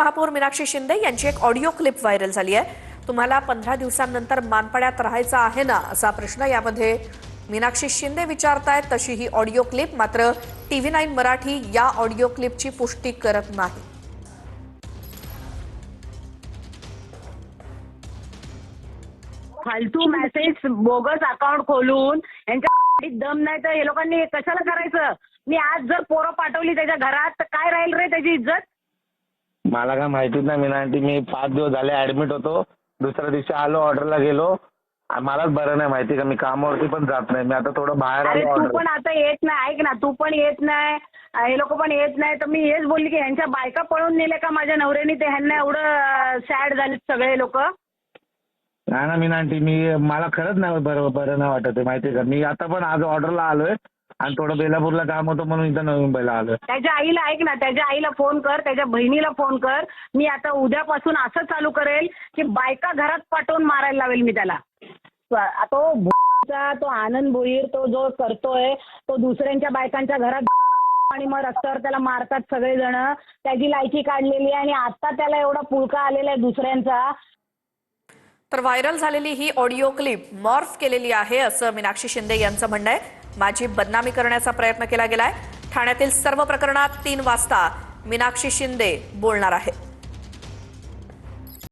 महापौर मीनाक्षी शिंदे यांची एक ऑडिओ क्लिप व्हायरल झाली आहे। तुम्हाला 15 दिवसांनंतर मानपाड्यात राहायचं आहे ना असा प्रश्न यामध्ये मीनाक्षी शिंदे विचारतायत। तशी ही ऑडिओ क्लिप मात्र TV9 मराठी या ऑडिओ क्लिपची पुष्टी करत नाही। फालतू मेसेज बोगस अकाउंट खोलून यांच्या दम नाही तर हे लोकांनी कशाला करायचं। मी आज जर पोरं पाठवली त्याच्या घरात तर काय राहील रे त्याची इज्जत। मला काय माहितीच नाही मीनांटी, मी 5 दिवस झाले ऍडमिट होतो। दुसऱ्या दिवशी आलो, ऑर्डरला गेलो। मलाच बरं नाही, माहिती का, मी कामावरती पण जात नाही। मी आता थोडं बाहेर अरे आलो। तू पण आता येत नाही, ऐक ना, तू पण येत नाही, हे लोक पण येत नाही। तर मी हेच बोलली की ह्यांच्या बायका पळून नेले का माझ्या नवऱ्याने, ते ह्यांना एवढं सॅड झाले सगळे लोक। नाही ना मीनांटी, मला खरंच नाही बरं नाही वाटत आहे, माहिती का। मी आता पण आज ऑर्डरला आलोय आणि थोडं बेलापूरला काम होतं म्हणून इथं नवी मुंबईला आलोय। त्याच्या आईला ऐक ना, त्याच्या आईला फोन कर, त्याच्या बहिणीला फोन कर। मी आता उद्यापासून असं चालू करेल की बायका घरात पाठवून मारायला लावेल मी त्याला। तो आनंद भोईर तो जो करतोय तो दुसऱ्यांच्या बायकांच्या घरात आणि मग रस्त्यावर त्याला मारतात सगळेजण। त्याची लायकी काढलेली आहे आणि आता त्याला एवढा पुळका आलेला आहे दुसऱ्यांचा। तर व्हायरल झालेली ही ऑडिओ क्लिप मॉर्फ केलेली आहे असं मीनाक्षी शिंदे यांचं म्हणणं आहे। माझी बदनामी करण्याचा प्रयत्न केला गेलाय। ठाण्यातील सर्व प्रकरणात 3 वाजता मीनाक्षी शिंदे बोलणार आहे।